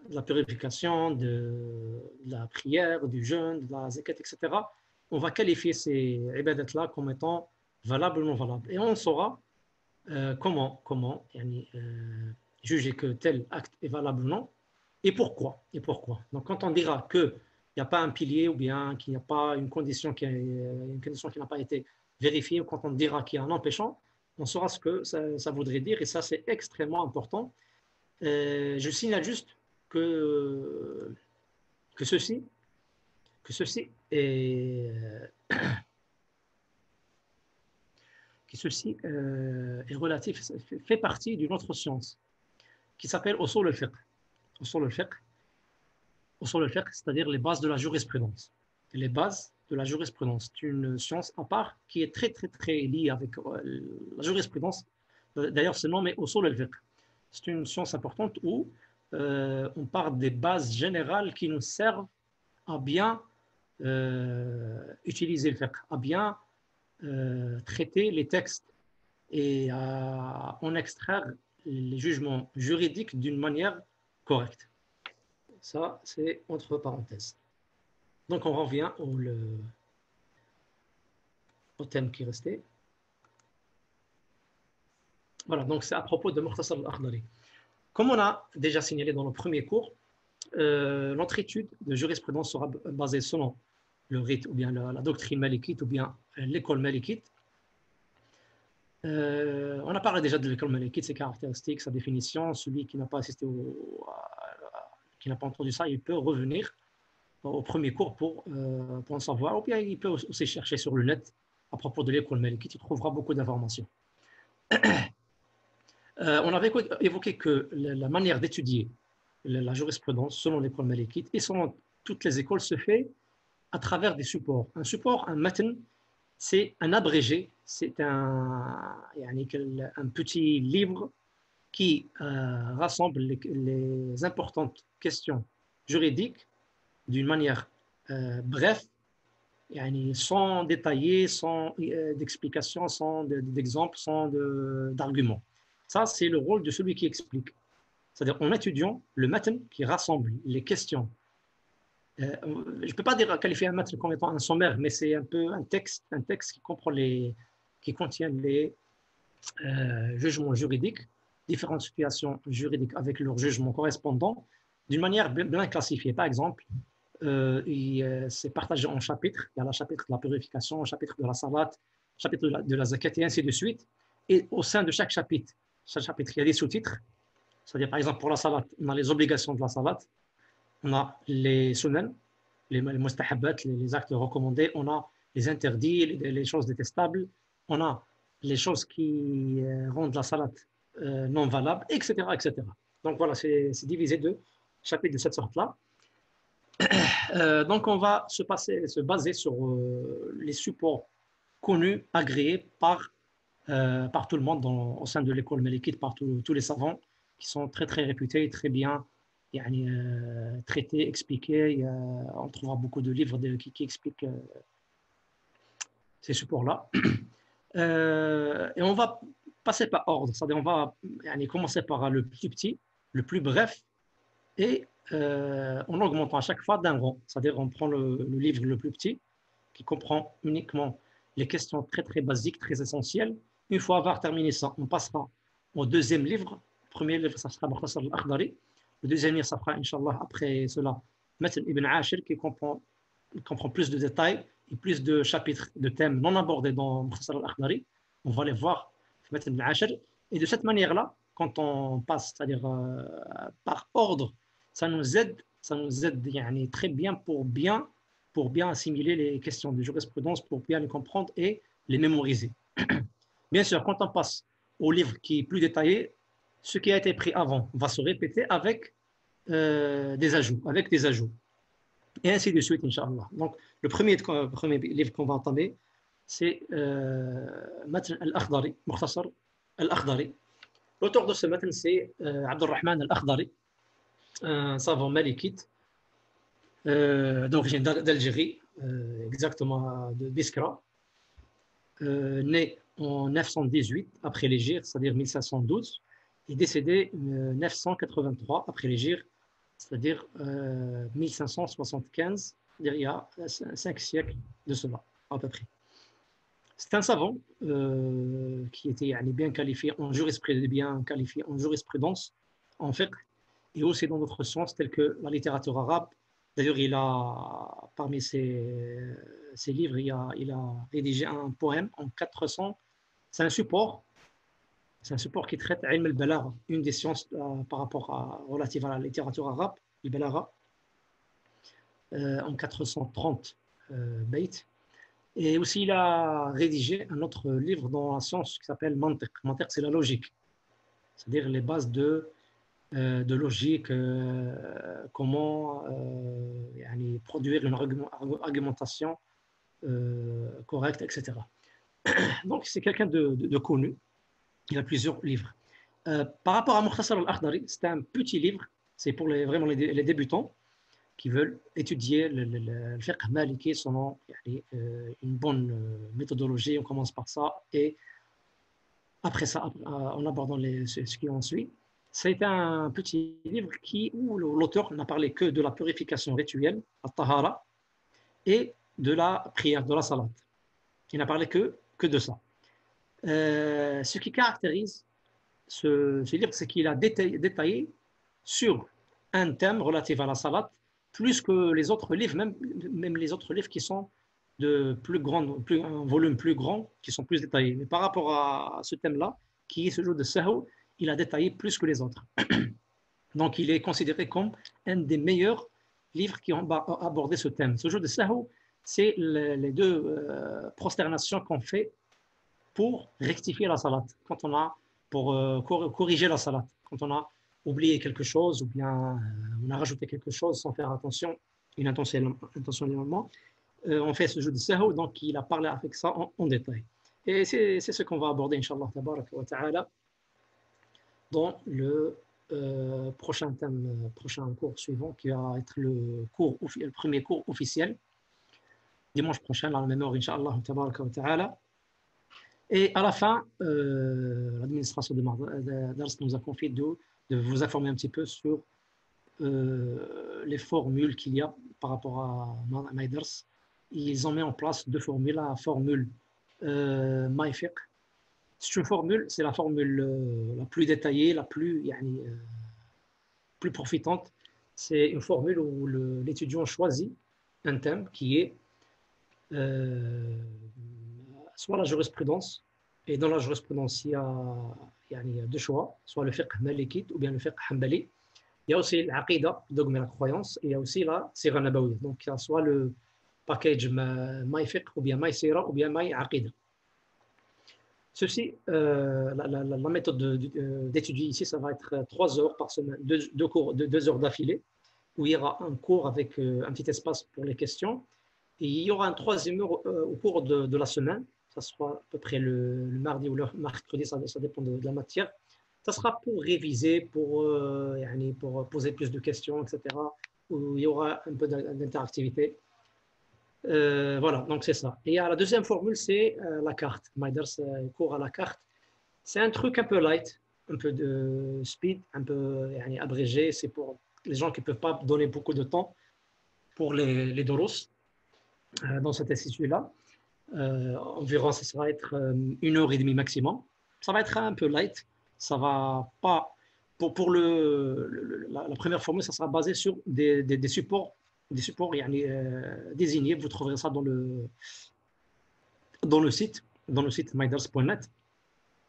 de la purification, de la prière, du jeûne, de la zakat, etc., on va qualifier ces ibadats-là comme étant valables ou non valables. Et on saura comment juger que tel acte est valable ou non, et pourquoi. Donc, quand on dira qu'il n'y a pas un pilier ou bien qu'il n'y a pas une condition qui n'a pas été vérifiée, ou quand on dira qu'il y a un empêchant, on saura ce que ça voudrait dire, et ça, c'est extrêmement important. Je signale juste que ceci est relatif, fait partie d'une autre science qui s'appelle usul al-fiqh. Usul al-fiqh, c'est-à-dire les bases de la jurisprudence. Les bases de la jurisprudence, c'est une science à part qui est très, très, très liée avec la jurisprudence. D'ailleurs, c'est nommé usul al-fiqh. C'est une science importante où on parle des bases générales qui nous servent à bien utiliser le fiqh, à bien traiter les textes et à en extraire les jugements juridiques d'une manière correcte. Ça, c'est entre parenthèses. Donc, on revient au thème qui restait. Voilà, donc c'est à propos de Mukhtasar al-Akhdari. Comme on a déjà signalé dans le premier cours, notre étude de jurisprudence sera basée selon le rite ou bien la doctrine malikite ou bien l'école malikite. On a parlé déjà de l'école malikite, ses caractéristiques, sa définition. Celui qui n'a pas assisté qui n'a pas entendu ça, il peut revenir au premier cours pour en savoir. Ou bien il peut aussi chercher sur le net à propos de l'école malikite, il trouvera beaucoup d'informations. On avait évoqué que la manière d'étudier la jurisprudence selon l'école malikite et selon toutes les écoles se fait à travers des supports. Un support, un matn, c'est un abrégé, c'est un petit livre qui rassemble les importantes questions juridiques d'une manière bref, sans détailler, sans d'explications, sans d'exemples, sans d'arguments. Ça, c'est le rôle de celui qui explique. C'est-à-dire en étudiant le matn qui rassemble les questions. Je ne peux pas qualifier un matn comme étant un sommaire, mais c'est un peu un texte qui contient les jugements juridiques, différentes situations juridiques avec leurs jugements correspondants, d'une manière bien classifiée. Par exemple, c'est partagé en chapitres. Il y a le chapitre de la purification, le chapitre de la salat, le chapitre de la zakat et ainsi de suite. Et au sein de chaque chapitre, il y a des sous-titres. C'est-à-dire, par exemple, pour la salat, on a les obligations de la salat, on a les sunan, les mustahabat, les actes recommandés, on a les interdits, les choses détestables, on a les choses qui rendent la salat non valable, etc., etc. Donc voilà, c'est divisé de chapitres de cette sorte-là. Donc on va se baser sur les supports connus, agréés par tout le monde au sein de l'école malikite, par tous les savants qui sont très très réputés, très bien traités, expliqués. On trouvera beaucoup de livres qui expliquent ces supports-là. Et on va passer par ordre, c'est-à-dire on va commencer par le plus petit, le plus bref, et en augmentant à chaque fois d'un rang. C'est-à-dire on prend le livre le plus petit, qui comprend uniquement les questions très très basiques, très essentielles. Une fois avoir terminé ça, on passera au deuxième livre. Le premier livre, ça sera Mukhtasar al-Akhdari. Le deuxième livre, ça sera, Inch'Allah, après cela, Matn ibn Ashir, qui comprend plus de détails et plus de chapitres, de thèmes non abordés dans Mukhtasar al-Akhdari. On va les voir Matn ibn Ashir. Et de cette manière-là, quand on passe, c'est-à-dire par ordre, ça nous aide très bien pour bien assimiler les questions de jurisprudence, pour bien les comprendre et les mémoriser. Bien sûr, quand on passe au livre qui est plus détaillé, ce qui a été pris avant va se répéter avec des ajouts. Et ainsi de suite, Inch'Allah. Donc, le premier livre qu'on va entamer, c'est Matn al-Akhdari, Mukhtasar al-Akhdari. L'auteur de ce matn, c'est Abdurrahman al-Akhdari, un savant malikite d'origine d'Algérie, exactement de Biskra, né en 918 après l'Hégire, c'est-à-dire 1512, et décédé 983 après l'Hégire, c'est-à-dire 1575, c'est-à-dire il y a 5 siècles de cela, à peu près. C'est un savant qui était bien qualifié en jurisprudence, en fait, et aussi dans d'autres sciences telles que la littérature arabe. D'ailleurs, il a, parmi ses livres, il a rédigé un poème en 400. C'est un support qui traite Ilm al-Balagha, une des sciences relative à la littérature arabe, le Balagha, en 430 bayt. Et aussi, il a rédigé un autre livre dans la science qui s'appelle Mantiq. Mantiq, c'est la logique, c'est-à-dire les bases de logique, comment produire une argumentation correcte, etc. Donc, c'est quelqu'un de connu. Il a plusieurs livres. Par rapport à Mukhtasar al-Akhdari, c'est un petit livre. C'est pour vraiment les débutants qui veulent étudier le fiqh maliki selon une bonne méthodologie. On commence par ça et après ça, en abordant ce qui en suit. C'est un petit livre où l'auteur n'a parlé que de la purification rituelle, la tahara, et de la prière, de la salat. Il n'a parlé que de ça. Ce qui caractérise ce livre, c'est qu'il a détaillé sur un thème relatif à la salat, plus que les autres livres, même les autres livres qui sont un volume plus grand, qui sont plus détaillés. Mais par rapport à ce thème-là, qui est ce jour de Sahou, il a détaillé plus que les autres. Donc, il est considéré comme un des meilleurs livres qui ont abordé ce thème. Ce jour de Sahou, c'est les deux prosternations qu'on fait pour rectifier la salate, pour corriger la salate, quand on a oublié quelque chose ou bien on a rajouté quelque chose sans faire attention, intentionnellement, on fait ce jeu de sahou, donc il a parlé avec ça en détail. Et c'est ce qu'on va aborder, Inch'Allah, tabaraka wa ta'ala, dans le prochain thème, prochain cours suivant, qui va être le premier cours officiel, dimanche prochain, à la même heure, Inch'Allah, tabaraka wa ta'ala. Et à la fin, l'administration de Dars nous a confié de vous informer un petit peu sur les formules qu'il y a par rapport à MyDars. Ils ont mis en place deux formules. La formule MyFiqh. C'est une formule, c'est la formule la plus détaillée, la plus, plus profitante. C'est une formule où l'étudiant choisit un thème qui est soit la jurisprudence, et dans la jurisprudence, il y a deux choix, soit le fiqh malikite ou bien le fiqh hanbali. Il y a aussi l'aqidah, dogme et la croyance, et il y a aussi la sira nabawiya. Donc, il y a soit le package my fiqh ou bien my sira ou bien my aqidah. Ceci, la méthode d'étudier ici, ça va être 3 heures par semaine, deux cours de 2 heures d'affilée, où il y aura un cours avec un petit espace pour les questions. Et il y aura un troisième heure au cours de la semaine. Ça sera à peu près le mardi ou le mercredi, ça dépend de la matière. Ça sera pour réviser, pour poser plus de questions, etc. Où il y aura un peu d'interactivité. Voilà, donc c'est ça. Et la deuxième formule, c'est la carte. MyDars cours à la carte. C'est un truc un peu light, un peu de speed, un peu abrégé. C'est pour les gens qui ne peuvent pas donner beaucoup de temps pour les doros dans cet institut-là. Environ, ça va être 1h30 maximum. Ça va être un peu light. Ça va pas. Pour la première formule, ça sera basé sur des supports désignés. Vous trouverez ça dans le site mydars.net.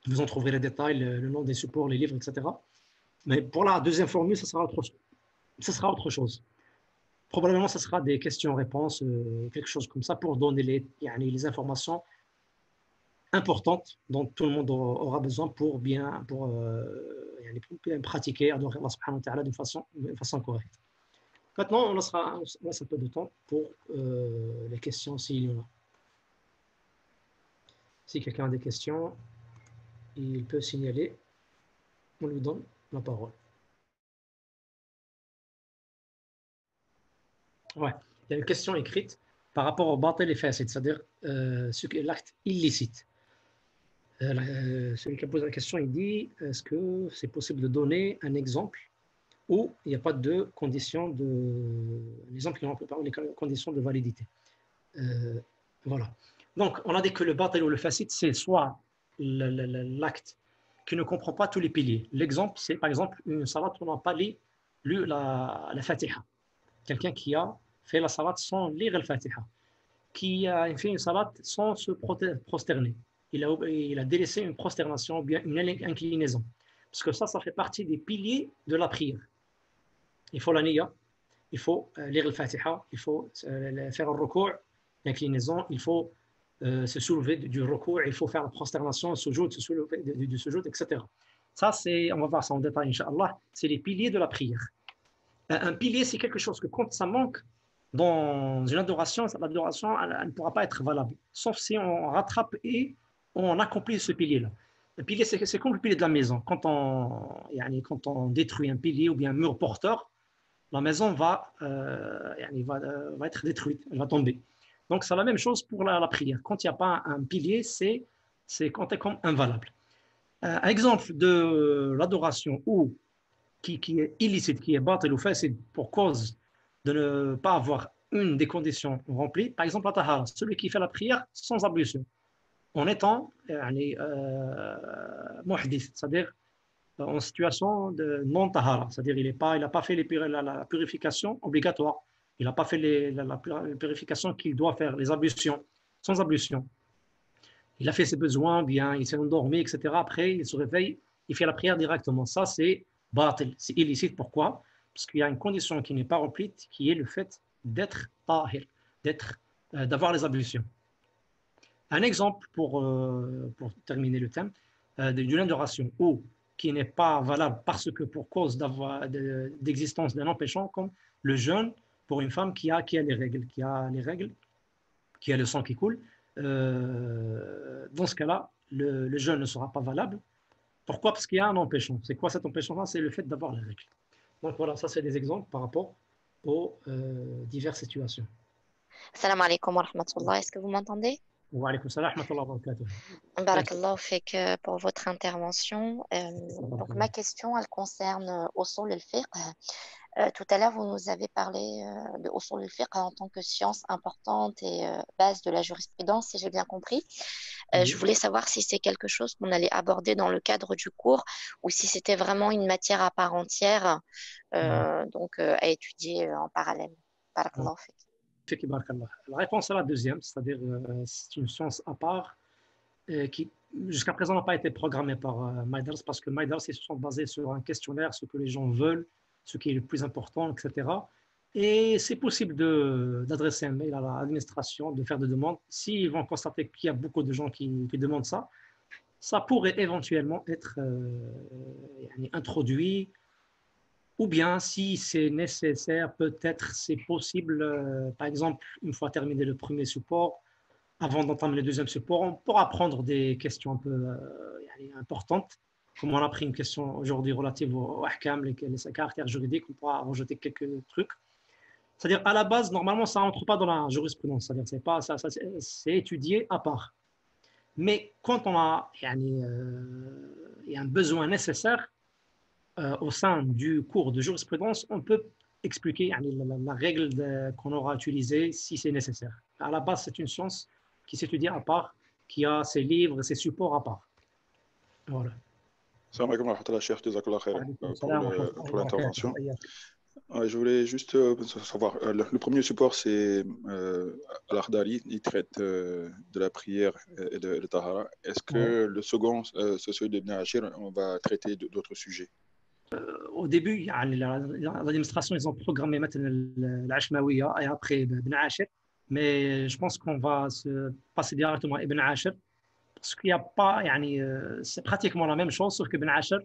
Vous en trouverez les détails, le nom des supports, les livres, etc. Mais pour la deuxième formule, ça sera autre chose. Probablement, ce sera des questions-réponses, quelque chose comme ça, pour donner les informations importantes dont tout le monde aura besoin pour bien pratiquer, adorer Allah subhanahu wa ta'ala de façon correcte. Maintenant, on laisse un peu de temps pour les questions s'il y en a. Si quelqu'un a des questions, il peut signaler. On lui donne la parole. Ouais, il y a une question écrite par rapport au batil et fasid, c'est-à-dire l'acte illicite. Celui qui a posé la question, il dit, est-ce que c'est possible de donner un exemple où il n'y a pas de conditions un exemple qui ne remplit pas les conditions de validité. Voilà. Donc, on a dit que le batil ou le fasid, c'est soit l'acte qui ne comprend pas tous les piliers. L'exemple, c'est par exemple une salat où on n'a pas lu la Fatiha. Quelqu'un qui a fait la salat sans lire le Fatiha, qui a fait une salat sans se prosterner. Il a délaissé une prosternation ou bien une inclinaison. Parce que ça fait partie des piliers de la prière. Il faut la niya, il faut lire le Fatiha, il faut faire le ruku', l'inclinaison, il faut se soulever du ruku', il faut faire la prosternation, se soulever du sujoud, etc. Ça, on va voir ça en détail, Inch'Allah, c'est les piliers de la prière. Un pilier, c'est quelque chose que quand ça manque dans une adoration, l'adoration elle ne pourra pas être valable, sauf si on rattrape et on accomplit ce pilier-là. Un pilier, c'est comme le pilier de la maison. Quand on détruit un pilier ou bien un mur porteur, la maison va être détruite, elle va tomber. Donc, c'est la même chose pour la prière. Quand il n'y a pas un pilier, c'est compté comme invalable. Un exemple de l'adoration qui est illicite, qui est batil ou fasid pour cause de ne pas avoir une des conditions remplies, par exemple la tahara, celui qui fait la prière sans ablution, en étant muhdith, c'est-à-dire en situation de non-tahara, c'est-à-dire il n'a pas fait la purification obligatoire il n'a pas fait la purification qu'il doit faire, les ablutions, sans ablution. Il a fait ses besoins, bien, il s'est endormi, etc. Après, il se réveille, il fait la prière directement. Ça, c'est batil, c'est illicite. Pourquoi? Parce qu'il y a une condition qui n'est pas remplie, qui est le fait d'être tahir, d'avoir les ablutions. Un exemple pour terminer le thème, d'une adoration ou qui n'est pas valable parce que pour cause d'existence d'un empêchant, comme le jeûne pour une femme qui a les règles, qui a le sang qui coule. Dans ce cas-là, le jeûne ne sera pas valable. Pourquoi? Parce qu'il y a un empêchant. C'est quoi cet empêchant-là? C'est le fait d'avoir les règles. Donc voilà, ça c'est des exemples par rapport aux diverses situations. Salam alaikum wa rahmatullah. Est-ce que vous m'entendez? Wa alaykoum salam wa rahmatullahi wa barakatuh. Barakallahu fik pour votre intervention. Donc ma question, elle concerne usul al-fiqh. Tout à l'heure, vous nous avez parlé de usul al-fiqh en tant que science importante et base de la jurisprudence, si j'ai bien compris. Je voulais savoir si c'est quelque chose qu'on allait aborder dans le cadre du cours ou si c'était vraiment une matière à part entière, donc à étudier en parallèle. Barakallahu fik. La réponse est la deuxième, c'est-à-dire c'est une science à part qui jusqu'à présent n'a pas été programmée par Maïdars parce que Maïdars ils se sont basés sur un questionnaire, ce que les gens veulent, ce qui est le plus important, etc. Et c'est possible d'adresser un mail à l'administration, de faire des demandes. S'ils vont constater qu'il y a beaucoup de gens qui demandent ça, ça pourrait éventuellement être introduit. Ou bien, si c'est nécessaire, peut-être c'est possible, par exemple, une fois terminé le premier support, avant d'entamer le deuxième support, on pourra prendre des questions un peu importantes, comme on a pris une question aujourd'hui relative au ahkam, les caractères juridiques, on pourra rejeter quelques trucs. C'est-à-dire, à la base, normalement, ça n'entre pas dans la jurisprudence, c'est-à-dire, c'est étudié à part. Mais quand on a y a un besoin nécessaire, au sein du cours de jurisprudence, on peut expliquer la règle qu'on aura utilisée si c'est nécessaire. À la base, c'est une science qui s'étudie à part, qui a ses livres et ses supports à part. Voilà. Salam alaikum wa rahmatullah, Cheikh, jazakallah khair pour l'intervention. Je voulais juste savoir, le premier support, c'est Al-Akhdari, il traite de la prière et de Tahara. Est-ce que le second, celui d'Ibn Ashir, on va traiter d'autres sujets? Au début, l'administration, ils ont programmé l'Ashmawiya et après Ibn Ashir, mais je pense qu'on va se passer directement à Ibn Ashir parce qu'il n'y a pas, c'est pratiquement la même chose, sauf que Ibn Ashir,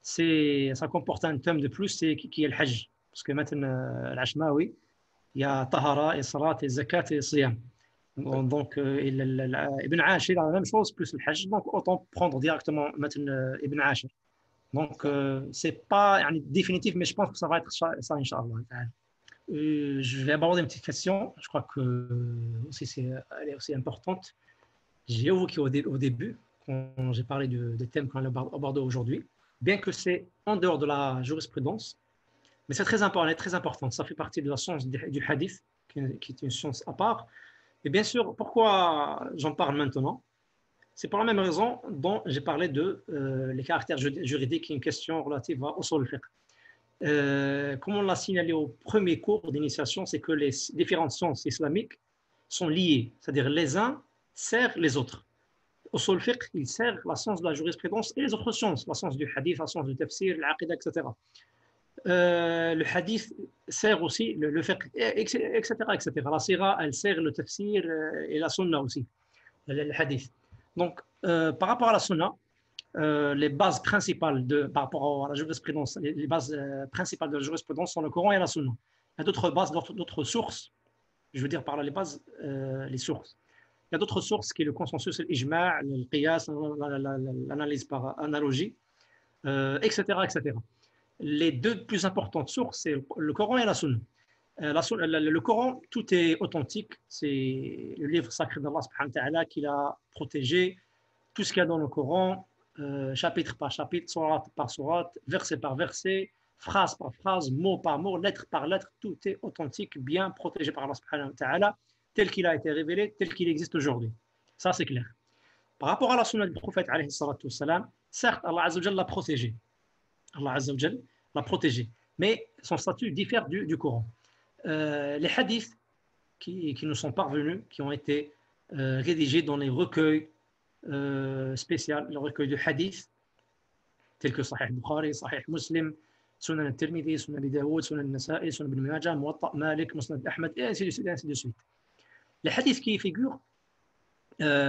ça comporte un thème de plus qui est le Hajj. Parce que maintenant, l'Ashmawi, il y a Tahara et Salat et Zakat et Siyam. Donc, Ibn Ashir a la même chose plus le Hajj, donc autant prendre directement maintenant Ibn Ashir. Donc, c'est pas définitif, mais je pense que ça va être ça, Inch'Allah. Je vais aborder une petite question, je crois que elle est aussi importante. J'ai évoqué au début, quand j'ai parlé des thèmes qu'on a abordés aujourd'hui, bien que c'est en dehors de la jurisprudence, mais c'est très important. Ça fait partie de la science du hadith, qui est une science à part. Et bien sûr, pourquoi j'en parle maintenant? C'est pour la même raison dont j'ai parlé de les caractères juridiques, qui est une question relative à usul al-fiqh. Comme on l'a signalé au premier cours d'initiation, c'est que les différentes sciences islamiques sont liées, c'est-à-dire les uns servent les autres. Usul al-fiqh, il sert la science de la jurisprudence et les autres sciences, la science du hadith, la science du tafsir, l'aqida, etc. Le hadith sert aussi le fiqh, etc., etc. La sira, elle sert le tafsir et la sunna aussi, le hadith. Donc, par rapport à la sunna, les bases principales par rapport à la jurisprudence, les bases principales de la jurisprudence sont le Coran et la sunna. Il y a d'autres bases, d'autres sources, je veux dire par là les bases, les sources. Il y a d'autres sources qui est le consensus, l'ijma', le qiyas, l'analyse par analogie, etc., etc. Les deux plus importantes sources, c'est le Coran et la sunna. Le Coran, tout est authentique. C'est le livre sacré d'Allah subhanahu wa ta'ala qui l'a protégé. Tout ce qu'il y a dans le Coran, chapitre par chapitre, sourate par sourate, verset par verset, phrase par phrase, mot par mot, lettre par lettre, tout est authentique, bien protégé par Allah subhanahu wa ta'ala, tel qu'il a été révélé, tel qu'il existe aujourd'hui. Ça, c'est clair. Par rapport à la sunna du prophète, alayhi salatu wassalam, certes, Allah Azza wa Jalla l'a protégé. Allah Azza wa Jalla l'a protégé. Mais son statut diffère du Coran. les hadiths qui nous sont parvenus, qui ont été rédigés dans les recueils spéciaux, les recueils de hadiths, tels que Sahih Bukhari, Sahih Muslim, Sunan al-Tirmidhi, Sunan Abi Daoud, Sunan al-Nasa'i, Sunan Ibn Majah, Muwatta Malik, Musnad Ahmad, et ainsi de suite, et ainsi de suite. Les hadiths qui y figurent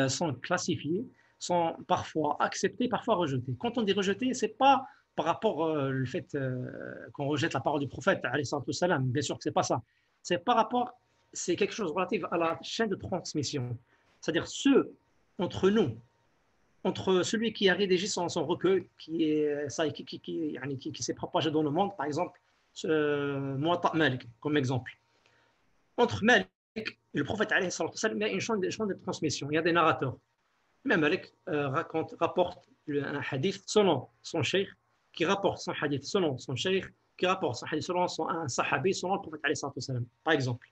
sont classifiés, sont parfois acceptés, parfois rejetés. Quand on dit rejeté, ce n'est pas par rapport au fait qu'on rejette la parole du prophète, alayhi salatu wassalam, bien sûr que ce n'est pas ça. C'est par rapport, c'est quelque chose relatif à la chaîne de transmission. C'est-à-dire ceux entre nous, entre celui qui a rédigé son recueil, qui s'est propagé dans le monde, par exemple, Muwatta Malik, comme exemple. Entre Malik et le prophète, il y a une chaîne de transmission, il y a des narrateurs. Même Malik rapporte un hadith selon son cheikh, qui rapporte son hadith selon son cheikh, qui rapporte son hadith selon un sahabi, selon le prophète, par exemple.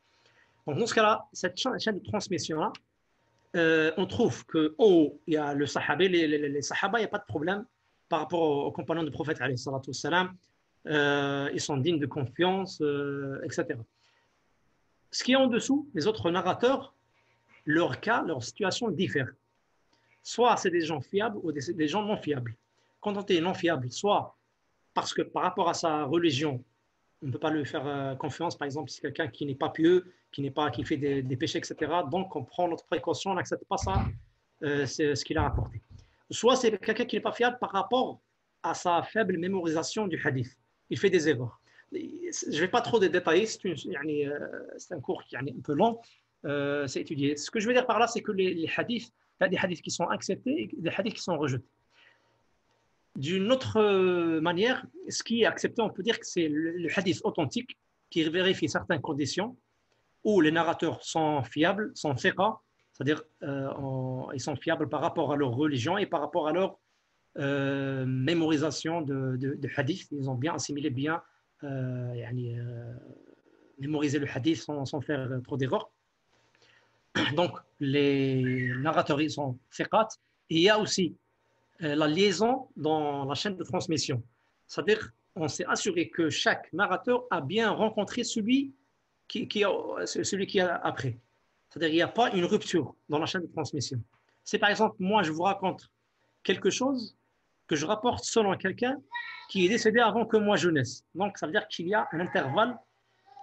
Donc, dans ce cas-là, cette chaîne de transmission-là, on trouve qu'en haut, il y a le sahabi, les sahaba, il n'y a pas de problème par rapport aux compagnons du prophète, ils sont dignes de confiance, etc. Ce qui est en dessous, les autres narrateurs, leur cas, leur situation diffère. Soit c'est des gens fiables ou des gens non fiables. Quand on est non fiable, soit parce que par rapport à sa religion, on ne peut pas lui faire confiance, par exemple, si c'est quelqu'un qui n'est pas pieux, qui fait des péchés, etc. Donc, on prend notre précaution, on n'accepte pas ça, c'est ce qu'il a rapporté. Soit c'est quelqu'un qui n'est pas fiable par rapport à sa faible mémorisation du hadith. Il fait des erreurs. Je ne vais pas trop détailler, c'est un cours qui est un peu long, c'est étudié. Ce que je veux dire par là, c'est que les hadiths, il y a des hadiths qui sont acceptés et des hadiths qui sont rejetés. D'une autre manière, ce qui est accepté, on peut dire que c'est le hadith authentique qui vérifie certaines conditions où les narrateurs sont fiables, sont thiqa, c'est-à-dire ils sont fiables par rapport à leur religion et par rapport à leur mémorisation de hadith. Ils ont bien assimilé, bien mémorisé le hadith sans faire trop d'erreurs. Donc, les narrateurs, ils sont thiqat. Et il y a aussi la liaison dans la chaîne de transmission. C'est-à-dire, on s'est assuré que chaque narrateur a bien rencontré celui qui a après. C'est-à-dire, il n'y a pas une rupture dans la chaîne de transmission. C'est par exemple, moi, je vous raconte quelque chose que je rapporte selon quelqu'un qui est décédé avant que moi je naisse. Donc, ça veut dire qu'il y a un intervalle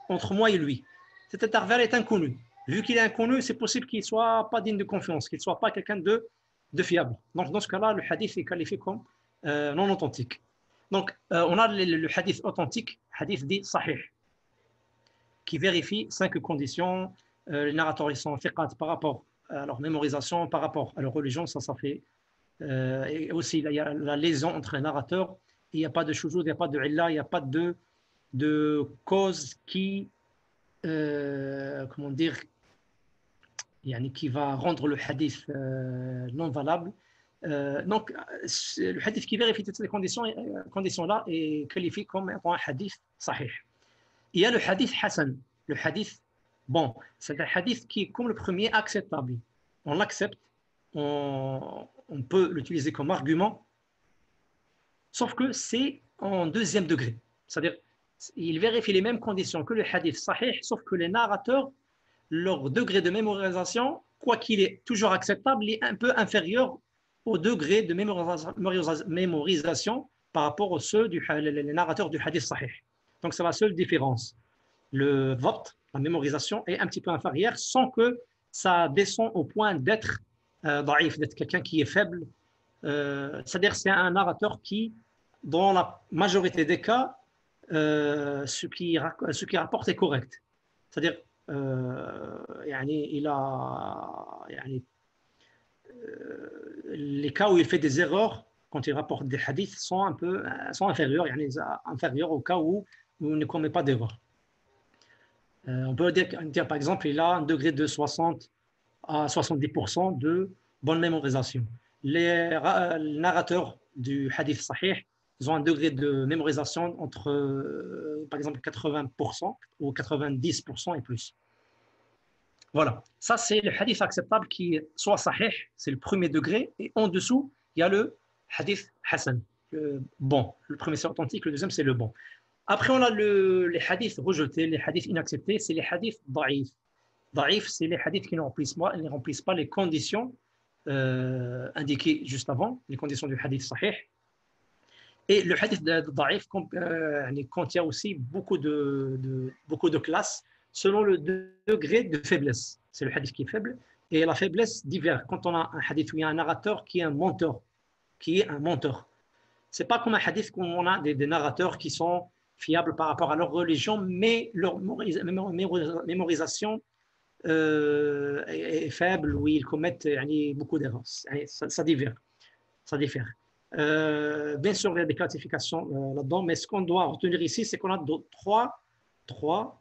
entre moi et lui. Cet intervalle est inconnu. Vu qu'il est inconnu, c'est possible qu'il ne soit pas digne de confiance, qu'il ne soit pas quelqu'un de fiable. Donc, dans ce cas-là, le hadith est qualifié comme non authentique. Donc, on a le hadith authentique, hadith dit sahih, qui vérifie 5 conditions. Les narrateurs ils sont thiqat par rapport à leur mémorisation, par rapport à leur religion, ça fait. Et aussi, il y a la liaison entre les narrateurs. Il n'y a pas de shoujoud, il n'y a pas de illa, il n'y a pas de cause qui, comment dire, qui va rendre le hadith non valable. Donc, le hadith qui vérifie toutes ces conditions-là est qualifié comme un hadith sahih. Il y a le hadith hasan, le hadith bon. C'est un hadith qui est comme le premier acceptable. On l'accepte, on peut l'utiliser comme argument, sauf que c'est en deuxième degré. C'est-à-dire, il vérifie les mêmes conditions que le hadith sahih, sauf que les narrateurs, leur degré de mémorisation, quoi qu'il est toujours acceptable, est un peu inférieur au degré de mémorisation par rapport aux ceux les narrateurs du hadith sahih. Donc, c'est la seule différence. Le vote, la mémorisation, est un petit peu inférieure sans que ça descend au point d'être daïf, d'être quelqu'un qui est faible. C'est-à-dire c'est un narrateur qui, dans la majorité des cas, ce qui rapporte est correct. C'est-à-dire les cas où il fait des erreurs quand il rapporte des hadiths sont inférieurs, inférieurs au cas où il ne commet pas d'erreur. On peut dire par exemple il a un degré de 60 à 70% de bonne mémorisation. Les narrateurs du hadith sahih, ils ont un degré de mémorisation entre par exemple 80% ou 90% et plus. Voilà, ça c'est le hadith acceptable qui est soit sahih, c'est le premier degré, et en dessous, il y a le hadith hasan, le bon. Le premier c'est authentique, le deuxième c'est le bon. Après, on a les hadiths rejetés, les hadiths inacceptés, c'est les hadiths da'if. Da'if, c'est les hadiths qui ne remplissent pas les conditions indiquées juste avant, les conditions du hadith sahih. Et le hadith da'if contient aussi beaucoup de classes selon le degré de faiblesse. C'est le hadith qui est faible. Et la faiblesse diffère. Quand on a un hadith où il y a un narrateur qui est un menteur, c'est pas comme un hadith où on a des narrateurs qui sont fiables par rapport à leur religion, mais leur mémorisation est faible, où ils commettent beaucoup d'erreurs. Ça diffère. Bien sûr, il y a des classifications là-dedans, mais ce qu'on doit retenir ici, c'est qu'on a trois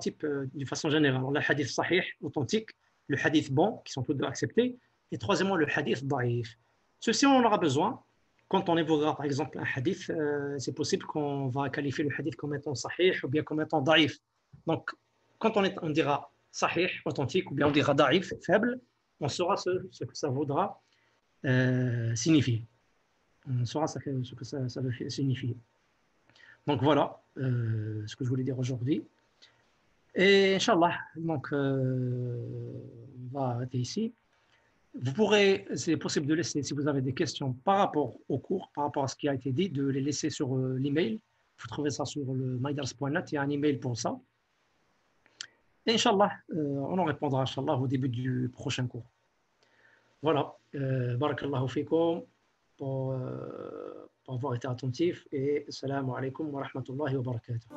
types d'une façon générale. On a le hadith sahih, authentique, le hadith bon, qui sont tous deux acceptés, et troisièmement, le hadith da'if. Ceci, on en aura besoin. Quand on évoquera par exemple un hadith, c'est possible qu'on va qualifier le hadith comme étant sahih ou bien comme étant da'if. Donc, quand on dira sahih, authentique, ou bien on dira da'if, faible, on saura ce que ça voudra signifier. On saura ce que ça veut signifier. Donc voilà ce que je voulais dire aujourd'hui. Et Inch'Allah, donc on va arrêter ici. Vous pourrez, c'est possible de laisser, si vous avez des questions par rapport au cours, par rapport à ce qui a été dit, de les laisser sur l'email. Vous trouvez ça sur le mydars.net, il y a un email pour ça. Et Inch'Allah, on en répondra Inch'Allah au début du prochain cours. Voilà, barakallahu fikum pour avoir été attentif et assalamu alaikum wa rahmatullahi wa barakatuh.